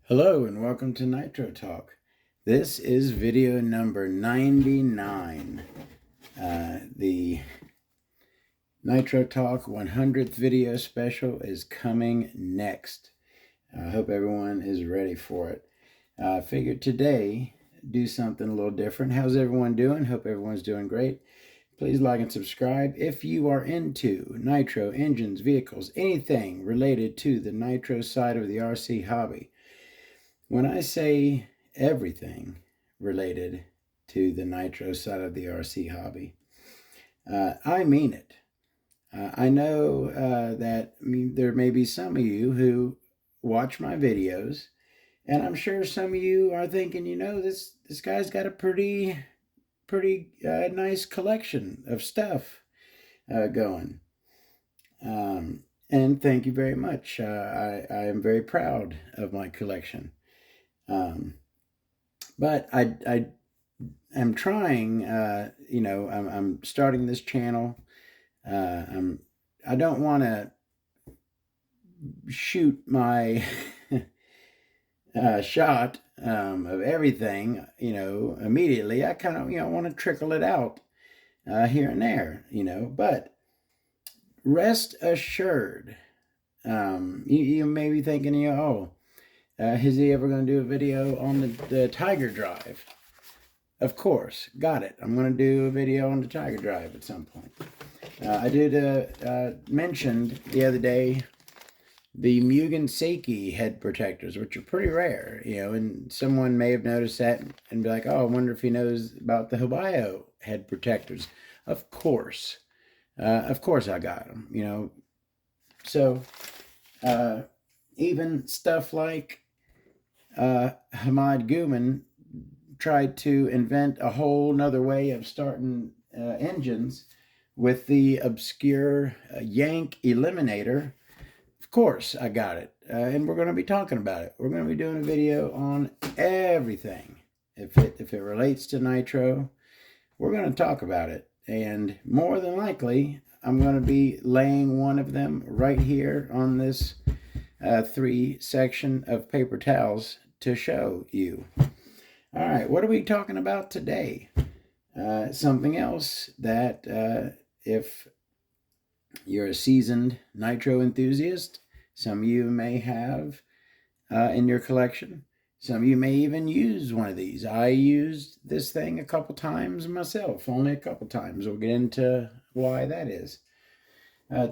Hello and welcome to Nitro Talk. This is video number 99. The Nitro Talk 100th video special is coming next. I hope everyone is ready for it. I figured today do something a little different. How's everyone doing? Hope everyone's doing great. Please like and subscribe if you are into nitro engines, vehicles, anything related to the nitro side of the RC hobby. When I say everything related to the nitro side of the RC hobby, I mean it. I know that there may be some of you who watch my videos, and I'm sure some of you are thinking, this guy's got a pretty nice collection of stuff going. And thank you very much. I am very proud of my collection. But I am trying, I'm starting this channel. I don't want to shoot my shot of everything, immediately. I kind of, want to trickle it out here and there, but rest assured, you may be thinking, is he ever going to do a video on the Tiger Drive? Of course, got it. I'm going to do a video on the Tiger Drive at some point. I did mention the other day the Mugen Seiki head protectors, which are pretty rare, and someone may have noticed that and be like, oh, I wonder if he knows about the Hibayo head protectors. Of course I got them, So, even stuff like Hamad Guman tried to invent a whole nother way of starting engines with the obscure Yank Eliminator. Of course, I got it. And we're going to be talking about it. We're going to be doing a video on everything. If it relates to Nitro, we're going to talk about it. And more than likely, I'm going to be laying one of them right here on this 3 section of paper towels to show you. All right, what are we talking about today? Something else that if you're a seasoned nitro enthusiast, some of you may have in your collection. Some of you may even use one of these. I used this thing a couple times myself, only a couple times. We'll get into why that is.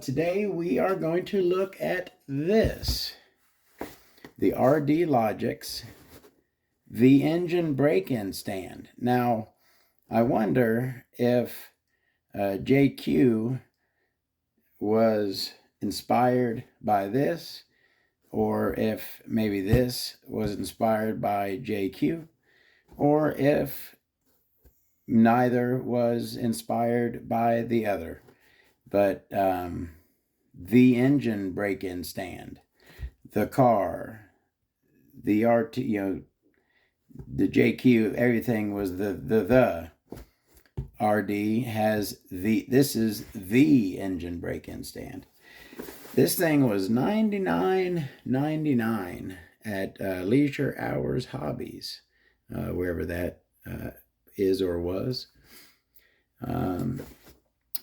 Today we are going to look at this. The RD Logix V-engine break-in stand. Now, I wonder if JQ was inspired by this, or if maybe this was inspired by JQ, or if neither was inspired by the other. But the engine break-in stand, the car, the RT, the JQ, everything was the RD has this is the engine break-in stand. This thing was $99.99 at Leisure Hours Hobbies, wherever that is or was,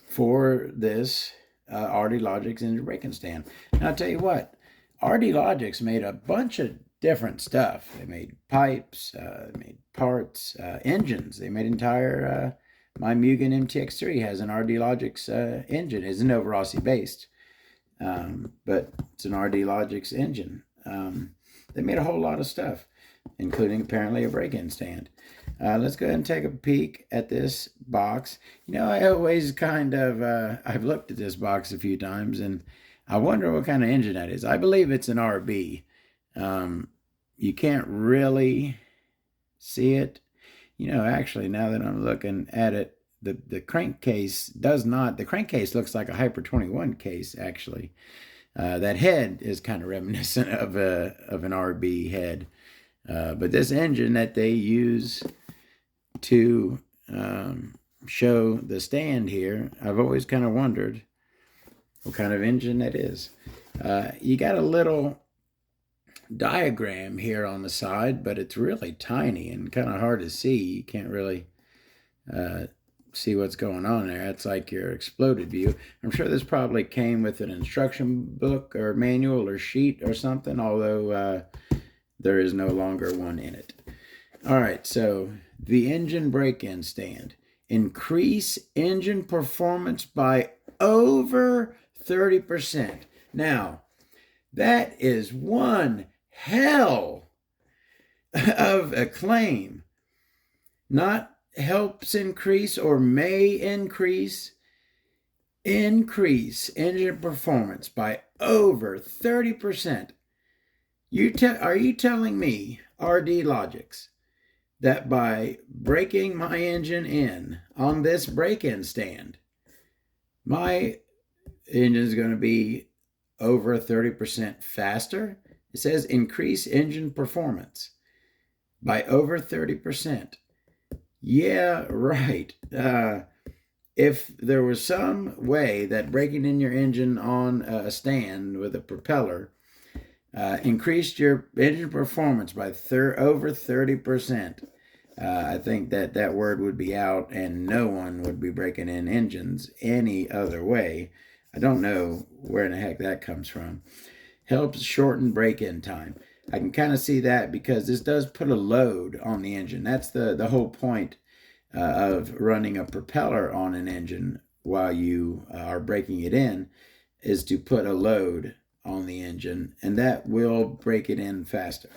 for this RD Logix engine break-in stand. Now I'll tell you what, RD Logix made a bunch of different stuff. They made pipes, they made parts, engines. They made entire, my Mugen MTX3 has an RD Logix engine. It's Nova Rossi based, but it's an RD Logix engine. They made a whole lot of stuff, including apparently a break-in stand. Let's go ahead and take a peek at this box. I always kind of, I've looked at this box a few times, and I wonder what kind of engine that is. I believe it's an RB. You can't really see it. Actually, now that I'm looking at it, the crankcase does not. The crankcase looks like a Hyper 21 case, actually. That head is kind of reminiscent of an RB head. But this engine that they use to show the stand here, I've always kind of wondered what kind of engine that is. You got a little diagram here on the side, but it's really tiny and kind of hard to see. You can't really see what's going on there. It's like your exploded view. I'm sure this probably came with an instruction book or manual or sheet or something, although there is no longer one in it. All right, so the engine break-in stand. Increase engine performance by over 30%. Now, that is one hell of a claim. Not helps increase or may increase engine performance by over 30%. Are you telling me, RD Logics, that by breaking my engine in on this break-in stand, my engine is going to be over 30% faster? It says increase engine performance by over 30%. Yeah, right. If there was some way that breaking in your engine on a stand with a propeller increased your engine performance by over 30%, I think that word would be out and no one would be breaking in engines any other way. I don't know where in the heck that comes from. Helps shorten break-in time. I can kind of see that because this does put a load on the engine. That's the whole point of running a propeller on an engine while you are breaking it in, is to put a load on the engine, and that will break it in faster.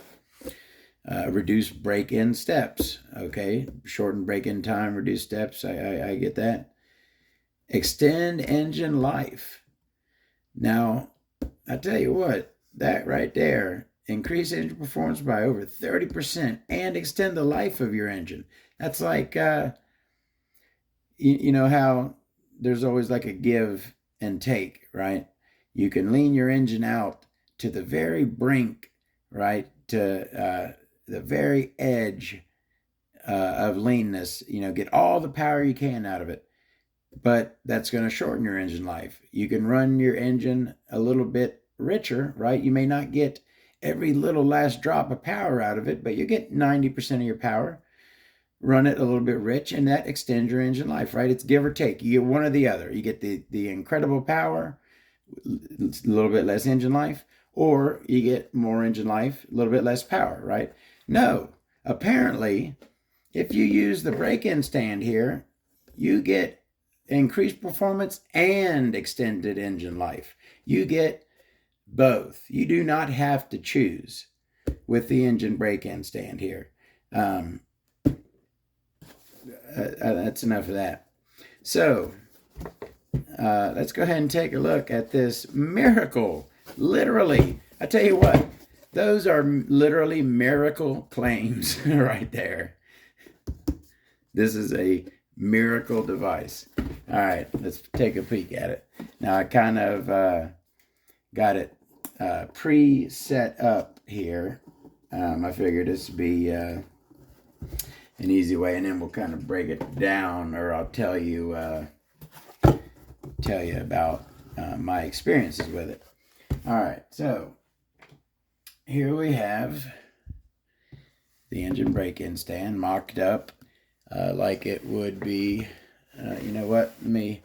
Reduce break-in steps. Okay, shorten break-in time, reduce steps. I get that. Extend engine life. Now, I tell you what, that right there, increase engine performance by over 30% and extend the life of your engine. That's like, you know how there's always like a give and take, right? You can lean your engine out to the very brink, right? To the very edge of leanness, get all the power you can out of it. But that's going to shorten your engine life. You can run your engine a little bit richer, right? You may not get every little last drop of power out of it, but you get 90% of your power. Run it a little bit rich, and that extends your engine life, right? It's give or take. You get one or the other. You get the incredible power, a little bit less engine life, or you get more engine life, a little bit less power, right? No, apparently, if you use the break-in stand here, you get increased performance and extended engine life. You get both. You do not have to choose with the engine break-in stand here. That's enough of that. So let's go ahead and take a look at this miracle. Literally, I tell you what, those are literally miracle claims right there. This is a miracle device. All right, let's take a peek at it. Now I kind of got it pre-set up here. I figured this would be an easy way, and then we'll kind of break it down, or I'll tell you about my experiences with it. All right, so here we have the engine break-in stand mocked up like it would be. You know what? Let me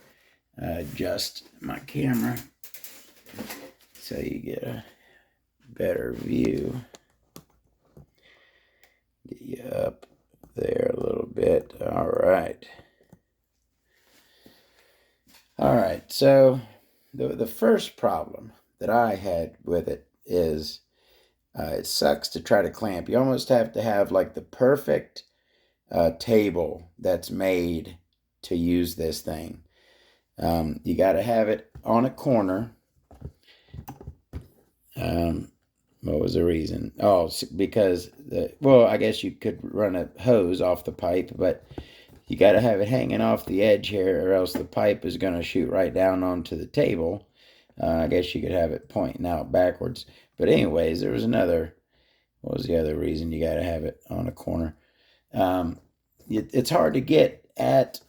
adjust my camera so you get a better view. Get you up there a little bit. All right. All right. So the first problem that I had with it is it sucks to try to clamp. You almost have to have like the perfect table that's made to use this thing. You got to have it on a corner. What was the reason? Oh, because I guess you could run a hose off the pipe, but you got to have it hanging off the edge here, or else the pipe is going to shoot right down onto the table. I guess you could have it pointing out backwards. But anyways, there was another. What was the other reason you got to have it on a corner? It's hard to get at.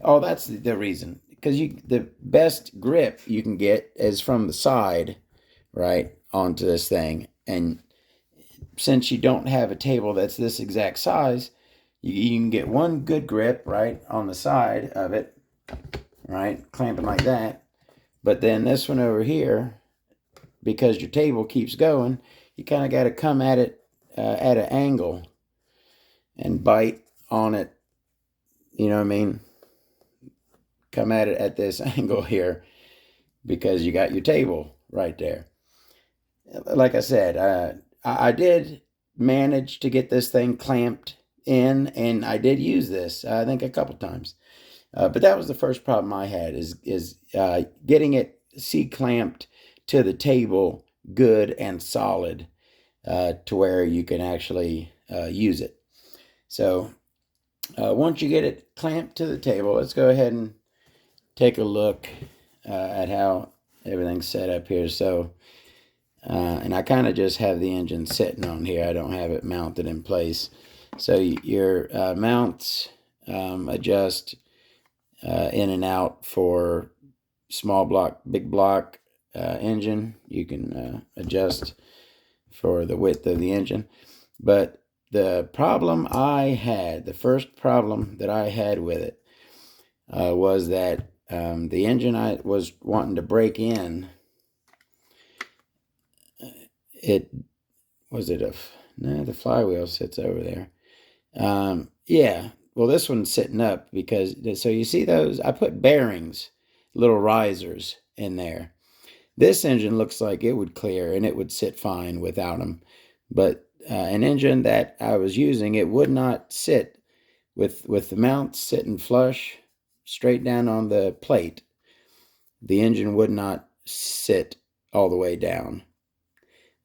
Oh, that's the reason. Because the best grip you can get is from the side, right, onto this thing. And since you don't have a table that's this exact size, you can get one good grip right on the side of it, right, clamping like that. But then this one over here, because your table keeps going, you kind of got to come at it at an angle and bite on it. You know what I mean? Come at it at this angle here because you got your table right there. Like I said, I did manage to get this thing clamped in, and I did use this, I think, a couple times. But that was the first problem I had, is getting it C-clamped to the table good and solid to where you can actually use it. So once you get it clamped to the table, let's go ahead and take a look at how everything's set up here. So, and I kind of just have the engine sitting on here. I don't have it mounted in place. So your mounts adjust in and out for small block, big block engine. You can adjust for the width of the engine. But the problem I had, the first problem that I had with it was that the engine I was wanting to break in, the flywheel sits over there. Yeah, well, this one's sitting up because, so you see those, I put bearings, little risers in there. This engine looks like it would clear and it would sit fine without them. But an engine that I was using, it would not sit with the mounts sitting flush straight down on the plate. The engine would not sit all the way down.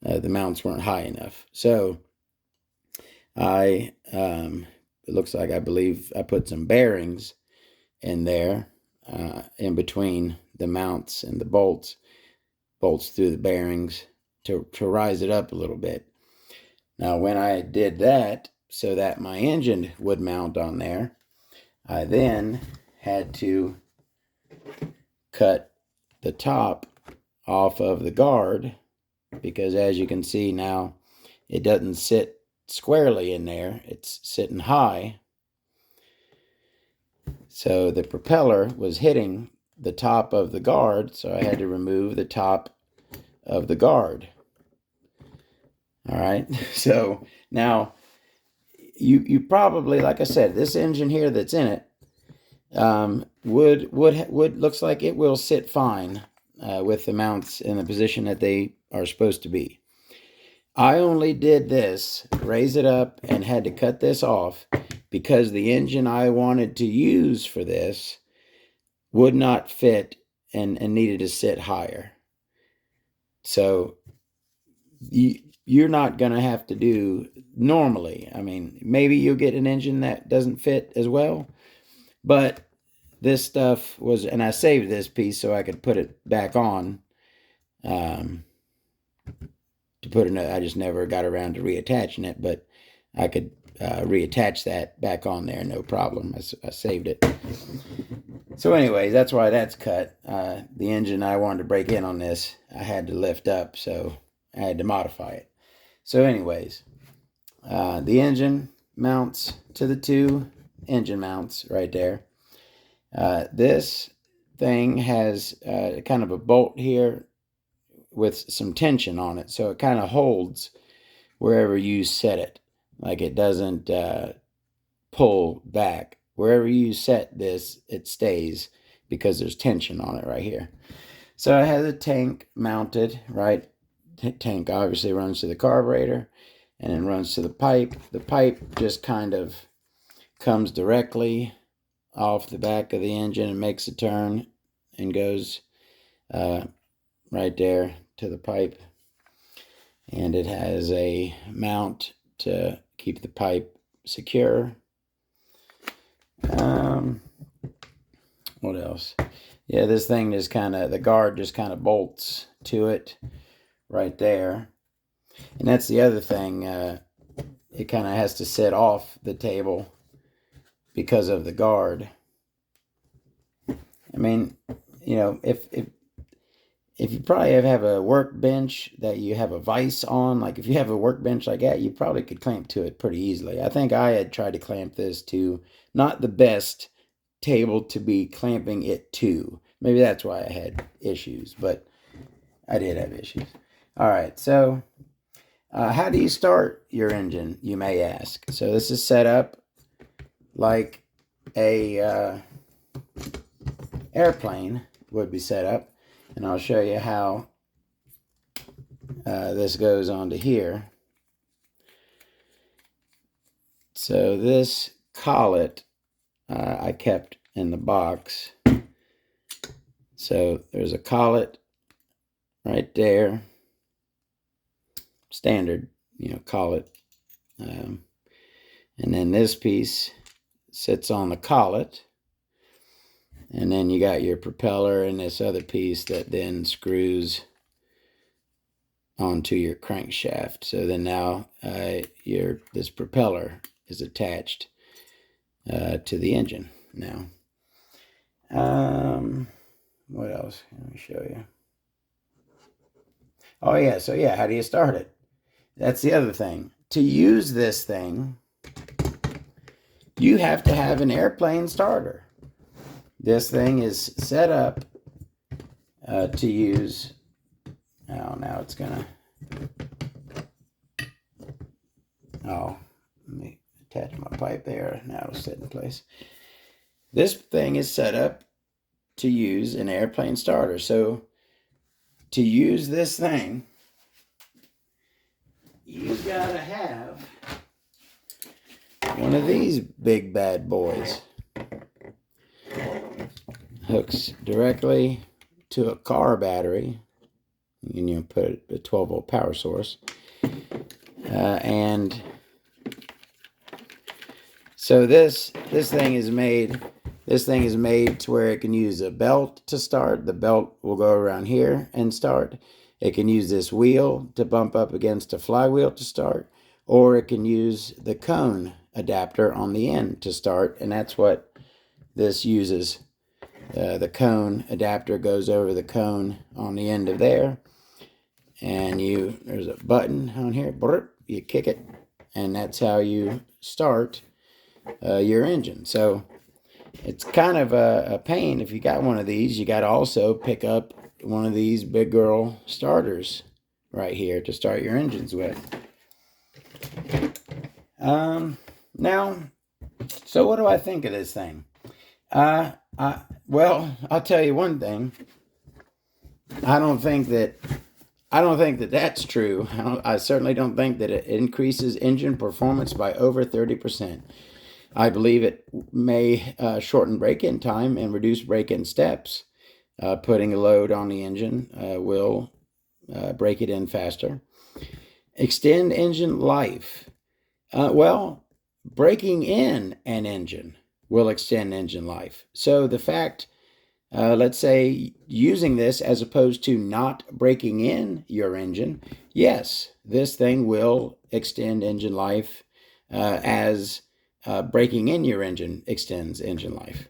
The mounts weren't high enough. So it looks like, I believe I put some bearings in there in between the mounts and the bolts through the bearings to rise it up a little bit. Now, when I did that so that my engine would mount on there, I then had to cut the top off of the guard, because as you can see now, it doesn't sit squarely in there. It's sitting high. So the propeller was hitting the top of the guard, so I had to remove the top of the guard. All right, so now you probably, like I said, this engine here that's in it would looks like it will sit fine with the mounts in the position that they are supposed to be. I only did this, raise it up, and had to cut this off because the engine I wanted to use for this would not fit and needed to sit higher. So you're not going to have to do normally. I mean, maybe you'll get an engine that doesn't fit as well, but this stuff was, and I saved this piece so I could put it back on. To put it, I just never got around to reattaching it, but I could reattach that back on there, no problem. I saved it. So anyways, that's why that's cut. The engine I wanted to break in on this, I had to lift up, so I had to modify it. So anyways, the engine mounts to the two engine mounts right there. This thing has kind of a bolt here with some tension on it, so it kind of holds wherever you set it. Like, it doesn't pull back. Wherever you set this, it stays because there's tension on it right here. So it has a tank mounted, right? Tank obviously runs to the carburetor and then runs to the pipe. The pipe just kind of comes directly off the back of the engine and makes a turn and goes right there to the pipe. And it has a mount to keep the pipe secure. What else? Yeah, this thing just kind of, the guard just kind of bolts to it right there. And that's the other thing. It kind of has to sit off the table because of the guard. I mean, you know, if if you probably have a workbench that you have a vise on, like if you have a workbench like that, you probably could clamp to it pretty easily. I think I had tried to clamp this to not the best table to be clamping it to. Maybe that's why I had issues, but I did have issues. All right, so how do you start your engine, you may ask? So this is set up like a airplane would be set up, and I'll show you how this goes onto here. So this collet I kept in the box. So there's a collet right there, standard, collet. And then this piece sits on the collet. And then you got your propeller and this other piece that then screws onto your crankshaft. So then now this propeller is attached to the engine now. What else? Let me show you. Oh yeah, so yeah, how do you start it? That's the other thing. To use this thing, you have to have an airplane starter. This thing is set up to use. Oh, now it's gonna. Oh, let me attach my pipe there. Now it'll sit in place. This thing is set up to use an airplane starter. So to use this thing, you've got to have one of these big bad boys. Hooks directly to a car battery. You can put a 12-volt power source. And so this thing is made. This thing is made to where it can use a belt to start. The belt will go around here and start. It can use this wheel to bump up against a flywheel to start, or it can use the cone adapter on the end to start, and that's what this uses. The cone adapter goes over the cone on the end of there, and there's a button on here. You kick it, and that's how you start your engine. So it's kind of a pain. If you got one of these, you got to also pick up one of these big girl starters right here to start your engines with. Now, so what do I think of this thing? Well, I'll tell you one thing. I don't think that that's true. I certainly don't think that it increases engine performance by over 30%. I believe it may shorten break-in time and reduce break-in steps. Putting a load on the engine will break it in faster. Extend engine life. Well, breaking in an engine will extend engine life. So the fact, let's say, using this as opposed to not breaking in your engine, yes, this thing will extend engine life as breaking in your engine extends engine life.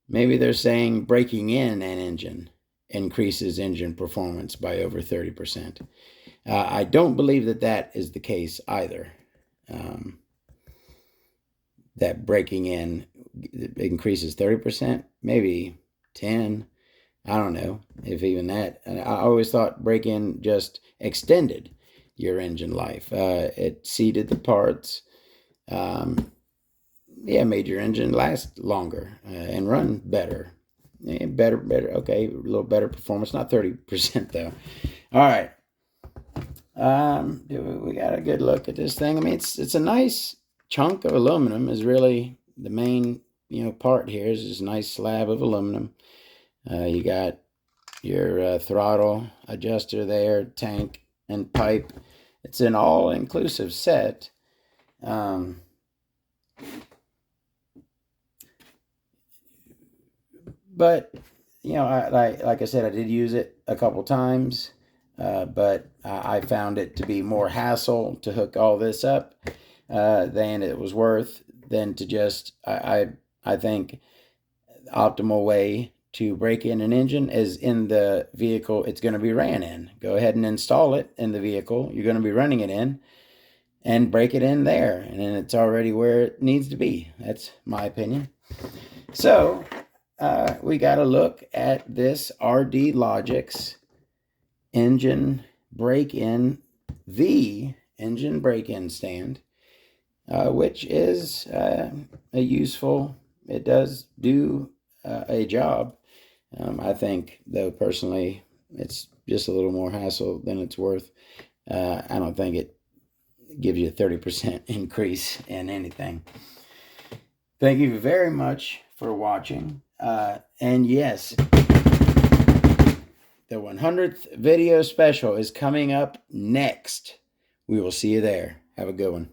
Maybe they're saying breaking in an engine increases engine performance by over 30%. I don't believe that is the case either. That breaking in increases 30%, maybe 10. I don't know if even that. I always thought break-in just extended your engine life. It seated the parts. Made your engine last longer and run better. Better. Okay, a little better performance. Not 30% though. All right. We got a good look at this thing. I mean, it's a nice chunk of aluminum. Is really the main part here. Is this nice slab of aluminum. You got your throttle adjuster there, tank and pipe. It's an all-inclusive set. But like I said, I did use it a couple times, but I found it to be more hassle to hook all this up than it was worth. Than to just I think the optimal way to break in an engine is in the vehicle it's going to be ran in. Go ahead and install it in the vehicle you're going to be running it in and break it in there, and then it's already where it needs to be. That's my opinion. So we got to look at this RD Logix engine break-in, the engine break-in stand, which is a useful, it does do a job. I think, though, personally, it's just a little more hassle than it's worth. I don't think it gives you a 30% increase in anything. Thank you very much for watching. And yes, the 100th video special is coming up next. We will see you there. Have a good one.